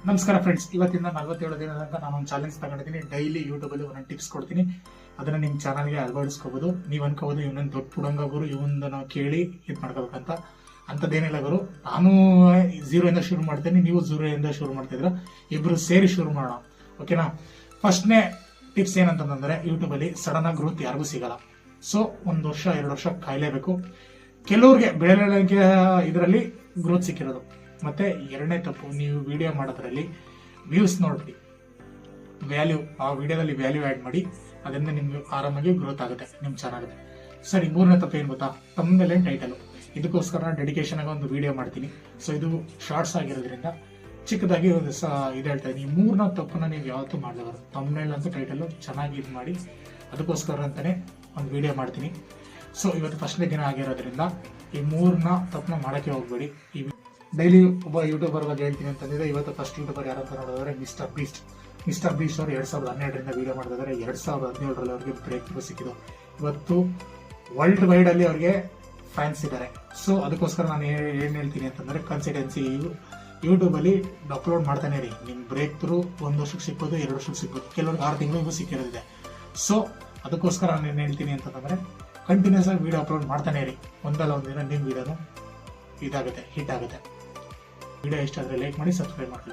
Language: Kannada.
ನಮಸ್ಕಾರ ಫ್ರೆಂಡ್ಸ್, ಇವತ್ತಿಂದ 47 ದಿನದ ತನಕ ನಾನು ಒಂದು ಚಾಲೆಂಜ್ ತಗೊಂಡಿದ್ದೀನಿ. ಡೈಲಿ ಯೂಟ್ಯೂಬ್ ಅಲ್ಲಿ ಒಂದೊಂದು ಟಿಪ್ಸ್ ಕೊಡ್ತೀನಿ. ಅದನ್ನ ನಿಮ್ ಚಾನಲ್ಗೆ ಅಳವಡಿಸ್ಕೋಬಹುದು. ನೀವ್ ಅನ್ಕೋಬಹುದು ಇವನೊಂದು ದೊಡ್ಡ ಪುಡಂಗ ಗುರು, ಇವನ್ನ ನಾವು ಕೇಳಿ ಇದ್ ಮಾಡ್ಕೋಬೇಕಂತ. ಅಂತದೇನಿಲ್ಲ ಗುರು. ನಾನು 0 ಇಂದ ಶುರು ಮಾಡ್ತೇನೆ, ನೀವು 0 ಇಂದ ಶುರು ಮಾಡ್ತಿದ್ರ, ಇಬ್ರು ಸೇರಿ ಶುರು ಮಾಡೋಣ. ಓಕೆನಾ? ಫಸ್ಟ್ನೇ ಟಿಪ್ಸ್ ಏನಂತಂದ್ರೆ, ಯೂಟ್ಯೂಬ್ ಅಲ್ಲಿ ಸಡನ್ ಆಗಿ ಗ್ರೋತ್ ಯಾರಿಗೂ ಸಿಗಲ್ಲ. ಸೊ 1 ವರ್ಷ 2 ವರ್ಷ ಕಾಯ್ಲೇಬೇಕು. ಕೆಲವ್ರಿಗೆ ಬೆಳವಣಿಗೆ ಇದರಲ್ಲಿ ಗ್ರೋತ್ ಸಿಕ್ಕಿರೋದು. ಮತ್ತೆ ಎರಡನೇ ತಪ್ಪು, ನೀವು ವಿಡಿಯೋ ಮಾಡೋದ್ರಲ್ಲಿ ವ್ಯೂಸ್ ನೋಡ್ಬಿಡಿ, ವ್ಯಾಲ್ಯೂ, ಆ ವಿಡಿಯೋದಲ್ಲಿ ವ್ಯಾಲ್ಯೂ ಆಡ್ ಮಾಡಿ. ಅದರಿಂದ ನಿಮ್ಗೆ ಆರಾಮಾಗಿ ಗ್ರೋತ್ ಆಗುತ್ತೆ ನಿಮ್ಮ ಚಾನಲ್. ಸರಿ, ಮೂರನೇ ತಪ್ಪು ಏನ್ ಗೊತ್ತಾ? ತಮ್ಮನೇಲೆ ಟೈಟಲ್. ಇದಕ್ಕೋಸ್ಕರ ಡೆಡಿಕೇಶನ್ ಆಗಿ ಒಂದು ವಿಡಿಯೋ ಮಾಡ್ತೀನಿ. ಸೊ ಇದು ಶಾರ್ಟ್ಸ್ ಆಗಿರೋದ್ರಿಂದ ಚಿಕ್ಕದಾಗಿ ಒಂದು ಇದು ಹೇಳ್ತಾ ಇದ್ದೀನಿ. ಈ ಮೂರನೇ ತಪ್ಪನ್ನ ನೀವು ಯಾವತ್ತೂ ಮಾಡಲೇಬಾರ್ದು. ತಮ್ಮನೇಲ್ ಅಂತ ಟೈಟಲ್ ಚೆನ್ನಾಗಿ ಇದು ಮಾಡಿ, ಅದಕ್ಕೋಸ್ಕರ ಅಂತಾನೆ ಒಂದು ವಿಡಿಯೋ ಮಾಡ್ತೀನಿ. ಸೊ ಇವತ್ತು ಫಸ್ಟ್ನೇ ದಿನ ಆಗಿರೋದ್ರಿಂದ ಈ ಮೂರನ್ನ ತಪ್ಪನ್ನ ಮಾಡಕ್ಕೆ ಹೋಗ್ಬೇಡಿ. ಈ ಡೈಲಿ ಒಬ್ಬ ಯೂಟ್ಯೂಬರ್ ಬಗ್ಗೆ ಹೇಳ್ತೀನಿ ಅಂತಂದಿದ್ರೆ, ಇವತ್ತು ಫಸ್ಟ್ ಯೂಟ್ಯೂಬರ್ ಯಾರಂತ ನೋಡಿದ್ರೆ ಮಿಸ್ಟರ್ ಬೀಸ್ಟ್ ಅವರು 2012ರಿಂದ ವಿಡಿಯೋ ಮಾಡ್ತಿದ್ದಾರೆ. 2017ರಲ್ಲಿ ಅವ್ರಿಗೆ ಬ್ರೇಕ್ ಥ್ರೂ ಸಿಕ್ಕಿದ್ದು. ಇವತ್ತು ವರ್ಲ್ಡ್ ವೈಡ್ ಅಲ್ಲಿ ಅವ್ರಿಗೆ ಫ್ಯಾನ್ಸ್ ಇದ್ದಾರೆ. ಸೊ ಅದಕ್ಕೋಸ್ಕರ ನಾನು ಏನ್ ಹೇಳ್ತೀನಿ ಅಂತಂದ್ರೆ, ಕನ್ಸಿಸ್ಟೆನ್ಸಿ ಯೂಟ್ಯೂಬ್ ಅಲ್ಲಿ ಅಪ್ಲೋಡ್ ಮಾಡ್ತಾನೆ ಇರಿ. ನಿಮ್ ಬ್ರೇಕ್ ಥ್ರೂ 1 ವರ್ಷಕ್ಕೆ ಸಿಕ್ಬೋದು, 2 ವರ್ಷಕ್ಕೆ ಸಿಕ್ಬೋದು, ಕೆಲವೊಂದು 6 ತಿಂಗಳಿಗೂ ಸಿಕ್ಕಿರೋದಿದೆ. ಸೊ ಅದಕ್ಕೋಸ್ಕರ ನಾನು ಏನ್ ಹೇಳ್ತೀನಿ ಅಂತಂದ್ರೆ, ಕಂಟಿನ್ಯೂಸ್ ಆಗಿ ವಿಡಿಯೋ ಅಪ್ಲೋಡ್ ಮಾಡ್ತಾನೆ ಇರಿ. ಒಂದಲ್ಲ ಒಂದಿನ ನಿಮ್ ವಿಡಿಯೋನು ಇದಾಗುತ್ತೆ, ಹಿಟ್ ಆಗುತ್ತೆ. ವಿಡಿಯೋ ಇಷ್ಟ ಆದರೆ ಲೈಕ್ ಮಾಡಿ, ಸಬ್ಸ್ಕ್ರೈಬ್ ಮಾಡಿ.